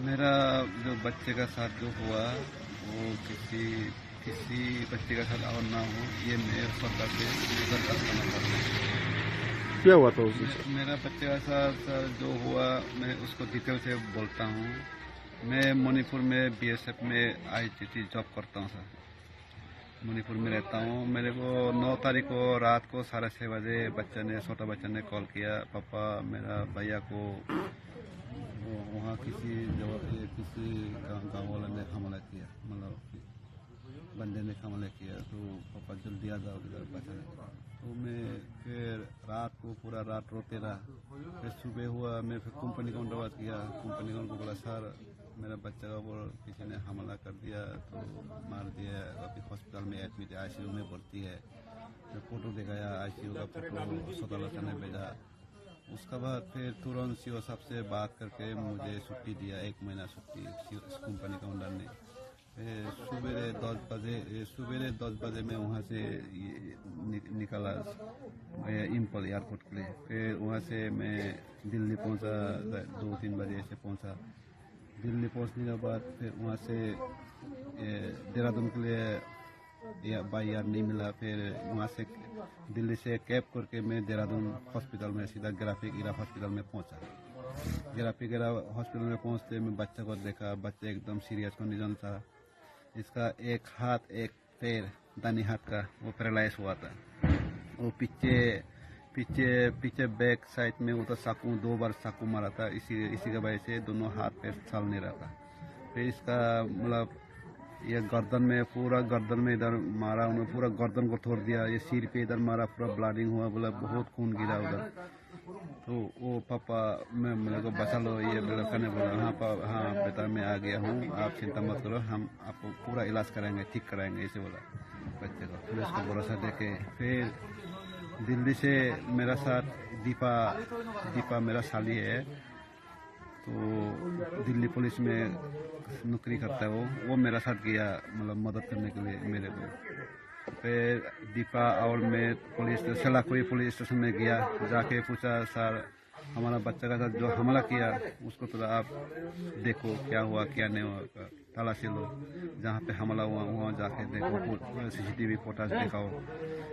मेरा जो बच्चे का साथ जो हुआ वो किसी किसी बच्चे का साथ और ना हो, ये मैं सरकार से दरखास्त करना चाहता हूँ। क्या हुआ था उस दिन से? मेरा बच्चे का साथ जो हुआ मैं उसको डिटेल से बोलता हूँ। मैं मणिपुर में बीएसएफ में आईटीटी जॉब करता हूँ सर। मणिपुर में रहता हूँ। मेरे को 9 तारीख को रात को 6:30 बजे छोटा बच्चा ने कॉल किया, पापा मेरा भैया को वहाँ किसी जगह पे किसी गाँव वाला ने हमला किया, मतलब बंदे ने हमला किया, तो पापा जल्दी आ जाओ इधर बचाने। तो मैं फिर रात को पूरा रात रोते रहा। फिर सुबह हुआ, मैं फिर कंपनी काउंटर किया। कंपनी को बोला सर मेरा बच्चा का वो किसी ने हमला कर दिया, तो मार दिया, अभी हॉस्पिटल में एडमिट है, आईसीयू में भर्ती है। मैं फ़ोटो दिखाया, आईसीयू का फ़ोटो सदालत ने भेजा। उसके बाद फिर तुरंत सीओ साहब से बात करके मुझे छुट्टी दिया, 1 महीना छुट्टी कंपनी काउंटर ने। सवेरे 10 बजे मैं वहाँ से निकला इम्फल एयरपोर्ट के लिए। फिर वहाँ से मैं दिल्ली पहुँचा, 2-3 बजे से पहुँचा। दिल्ली पहुँचने के बाद फिर वहाँ से देहरादून के लिए बाई एयर नहीं मिला। फिर वहाँ से दिल्ली से कैब करके मैं देहरादून हॉस्पिटल में सीधा ग्राफिक इरा हॉस्पिटल में पहुँचा। ग्राफिक इरा हॉस्पिटल में पहुँचते मैं बच्चा को देखा। बच्चा एकदम सीरियस कंडीशन था। इसका एक हाथ एक पैर दाहिने हाथ का वो पैरालाइज हुआ था। वो पीछे बैक साइड में वो तो चाकू 2 बार चाकू मारा था। इसी की वजह से दोनों हाथ पैर चल नहीं रहा था। फिर इसका मतलब ये पूरा गर्दन में इधर मारा, उन्होंने पूरा गर्दन को तोड़ दिया। ये सिर पे इधर मारा, पूरा ब्लीडिंग हुआ, बोला बहुत खून गिरा उधर। तो वो पापा मैं मेरे को बचा लो, ये लड़का ने बोला हाँ बेटा मैं आ गया हूँ, आप चिंता मत करो, हम आपको पूरा इलाज कराएंगे, ठीक कराएंगे, ऐसे बोला बच्चे को। फिर उसको भरोसा देके फिर दिल्ली से मेरा साथ दीपा मेरा साली है, तो दिल्ली पुलिस में नौकरी करता है वो मेरा साथ गया, मतलब मदद करने के लिए मेरे को। फिर दीपा और मैं सेलाकुई पुलिस स्टेशन में गया। जाके पूछा सर हमारा बच्चा का साथ जो हमला किया उसको थोड़ा आप देखो क्या हुआ क्या नहीं हुआ, तलाशी लो, जहाँ पे हमला हुआ वहाँ जाके देखो, सीसीटीवी फुटेज दिखाओ,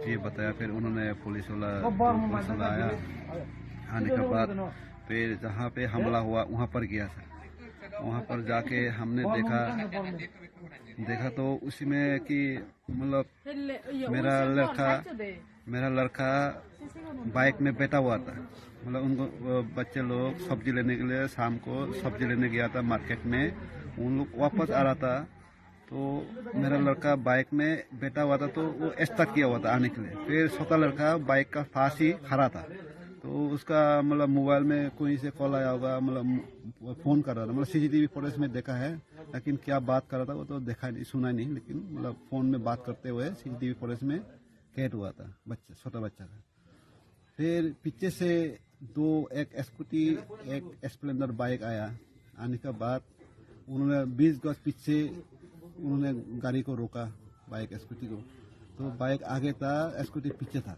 ये बताया। फिर उन्होंने पुलिस वाला आया। आने के बाद फिर जहाँ पे हमला हुआ वहाँ पर गया सर। वहाँ पर जाके हमने देखा तो उसी में कि मतलब मेरा लड़का बाइक में बैठा हुआ था। मतलब उनको बच्चे लोग सब्जी लेने के लिए शाम को सब्जी लेने गया था मार्केट में। उन लोग वापस आ रहा था, तो मेरा लड़का बाइक में बैठा हुआ था, तो वो स्टार्ट किया हुआ था आने के लिए। फिर छोटा लड़का बाइक का पास ही खड़ा था, तो उसका मतलब मोबाइल में कोई से कॉल आया होगा, मतलब फ़ोन कर रहा था। मतलब सीसीटीवी फुटेज में देखा है, लेकिन क्या बात कर रहा था वो तो देखा नहीं, सुना नहीं, लेकिन मतलब फ़ोन में बात करते हुए सीसीटीवी फुटेज में कैद हुआ था छोटा बच्चा का। फिर पीछे से एक स्कूटी एक स्प्लेंडर बाइक आया। आने के बाद उन्होंने 20 गज पीछे उन्होंने गाड़ी को रोका, बाइक स्कूटी को। तो बाइक आगे था, स्कूटी पीछे था।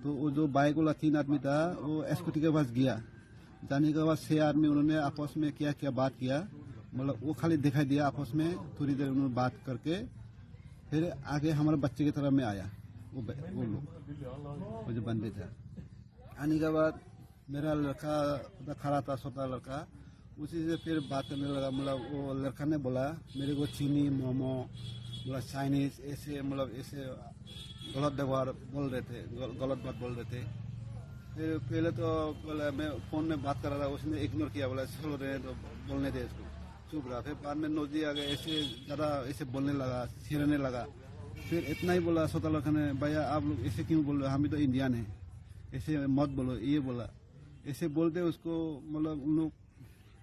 तो वो जो बाइक वाला 3 आदमी था वो स्कूटी के पास गया। जाने के बाद 6 आदमी उन्होंने आपस में क्या बात किया, मतलब वो खाली दिखाई दिया आपस में। थोड़ी देर उन्होंने बात करके फिर आगे हमारे बच्चे की तरफ में आया वो लोग, वो जो बंदे थे। आने के बाद मेरा लड़का खड़ा था, छोटा लड़का, उसी से फिर बात करने लगा। मतलब वो लड़का ने बोला मेरे को चीनी मोमो मतलब चाइनीज ऐसे मतलब ऐसे गलत व्यवहार बोल रहे थे, गलत बात बोल रहे थे। फिर पहले तो बोला मैं फ़ोन में बात कर रहा था, उसने इग्नोर किया, बोला चलो रहे तो बोलने दे इसको, चुप रहा। फिर बाद में नोजी आ गए, ऐसे ज़्यादा ऐसे बोलने लगा, छेड़ने लगा। फिर इतना ही बोला छोटा लड़का ने, भैया आप लोग ऐसे क्यों बोल रहे हो, हम भी तो इंडियन हैं, ऐसे मत बोलो, ये बोला। ऐसे बोलते उसको मतलब उन लोग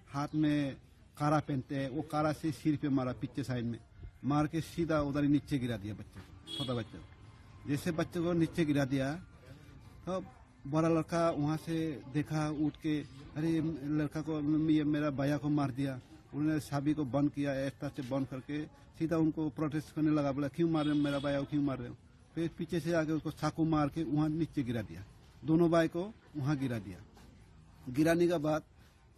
हाथ में कारा पहनते हैं, वो कारा से सिर पे मारा, पीछे साइड में मार के सीधा उधर ही नीचे गिरा दिया बच्चे को, छोटा बच्चे को। जैसे बच्चे को नीचे गिरा दिया तो बड़ा लड़का वहाँ से देखा, उठ के अरे लड़का को ये मेरा भैया को मार दिया। उन्होंने चाबी को बंद किया, एक्स्ट्रा से बंद करके सीधा उनको प्रोटेस्ट करने लगा, बोला क्यों मार रहे हो मेरा भैया को, क्यों मार रहे हो। फिर पीछे से आके उसको चाकू मार के वहाँ नीचे गिरा दिया, दोनों भाई को वहाँ गिरा दिया। गिराने के बाद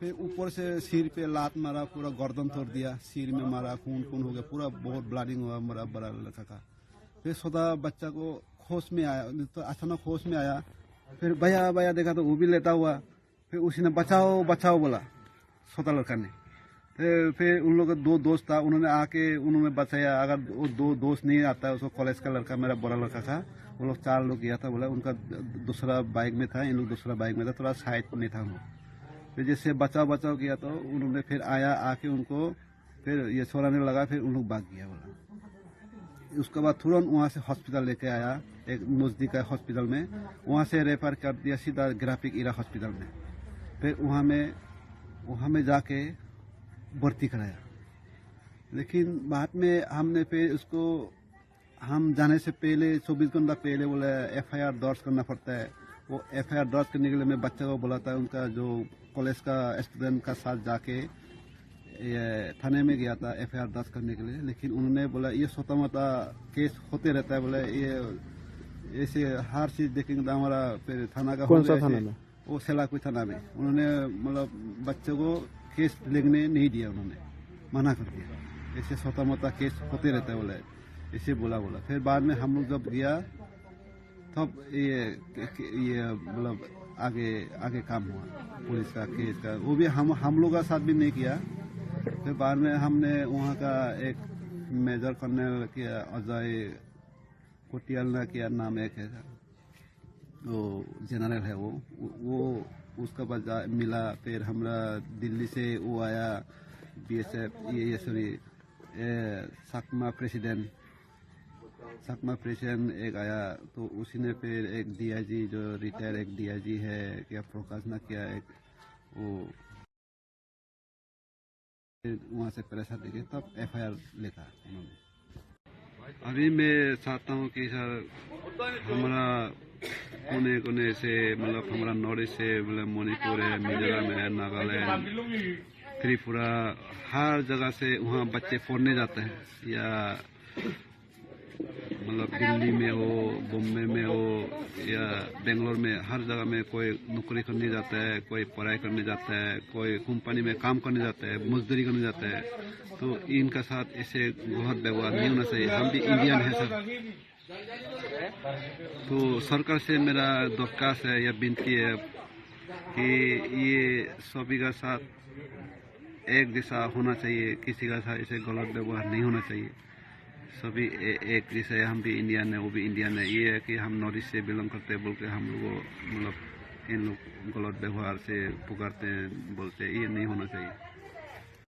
फिर ऊपर से सिर पे लात मारा, पूरा गर्दन तोड़ दिया, सिर में मारा, खून खून हो गया, पूरा बहुत ब्लीडिंग हुआ मेरा बड़ा लड़का का। फिर सोचा बच्चा को होश में आया, तो अचानक होश में आया, फिर भैया भैया देखा तो वो भी लेटा हुआ। फिर उसी ने बचाओ बचाओ बोला, छोटा लड़का ने। फिर उन लोग का 2 दोस्त था, उन्होंने आके उन्होंने बचाया। अगर वो 2 दोस्त नहीं आता, उसको कॉलेज का लड़का मेरा बड़ा लड़का था, वो लोग 4 लोग गया था, बोला उनका दूसरा बाइक में था, इन लोग दूसरा बाइक में था, थोड़ा साइड नहीं था वो। फिर जैसे बचाव बचाव किया तो उन्होंने फिर आया, आके उनको फिर ये छोड़ाने लगा, फिर उन लोग भाग गया बोला। उसके बाद तुरंत वहाँ से हॉस्पिटल लेके आया, एक नज़दीक का हॉस्पिटल में, वहाँ से रेफर कर दिया सीधा ग्राफिक इरा हॉस्पिटल में। फिर वहाँ में जाके भर्ती कराया। लेकिन बाद में हमने फिर उसको, हम जाने से पहले 24 घंटा पहले बोले FIR दर्ज करना पड़ता है। वो FIR दर्ज करने के लिए मैं बच्चा को बोला था, उनका जो कॉलेज का स्टूडेंट का साथ जाके थाने में गया था FIR दर्ज करने के लिए। लेकिन उन्होंने बोला ये छोटा मोटा केस होते रहता है, बोले ये ऐसे हर चीज देखेंगे तो हमारा फिर थाना का। कौन सा थाना में? वो सेलाकुई थाना में। उन्होंने मतलब बच्चों को केस लिखने नहीं दिया, उन्होंने मना कर दिया, ऐसे छोटा मोटा केस होते रहता है बोले, ऐसे बोला। फिर बाद में हम लोग जब गया तब ये मतलब आगे काम हुआ पुलिस का केस का। वो भी हम लोग का साथ भी नहीं किया। फिर बाद में हमने वहाँ का एक मेजर कर्नल किया, अजय कोटियाल ना किया नाम एक है, वो जनरल है वो उसका बाद मिला। फिर हमरा दिल्ली से वो आया, BSF ये सॉरी सकमा प्रेसिडेंट एक आया, तो उसी ने फिर एक DIG जो रिटायर एक DIG है क्या प्रकाश ना क्या, एक वो वहाँ से प्रेशर देके तब FIR लिखा उन्होंने। अभी मैं चाहता हूँ कि सर हमारा कोने से मतलब हमारा नॉर्थ ईस्ट से मतलब मणिपुर है, मिजोरम है, नागालैंड, त्रिपुरा, हर जगह से वहाँ बच्चे पढ़ने जाते हैं, या मतलब दिल्ली में हो, बॉम्बे में हो या बेंगलोर में, हर जगह में कोई नौकरी करने जाता है, कोई पढ़ाई करने जाता है, कोई कंपनी में काम करने जाता है, मजदूरी करने जाता है। तो इनका साथ ऐसे गलत व्यवहार नहीं होना चाहिए। हम भी इंडियन है सर। तो सरकार से मेरा दरख्वास्त है या विनती है कि ये सभी का साथ एक जैसा होना चाहिए, किसी का साथ ऐसे गलत व्यवहार नहीं होना चाहिए। सभी एक जैसे, हम भी इंडियन है, वो भी इंडियन है। ये है कि हम नॉर्थ ईस्ट से बिलोंग करते हैं बोल के हम लोग मतलब इन लोग गलत व्यवहार से पुकारते हैं, बोलते हैं, ये नहीं होना चाहिए।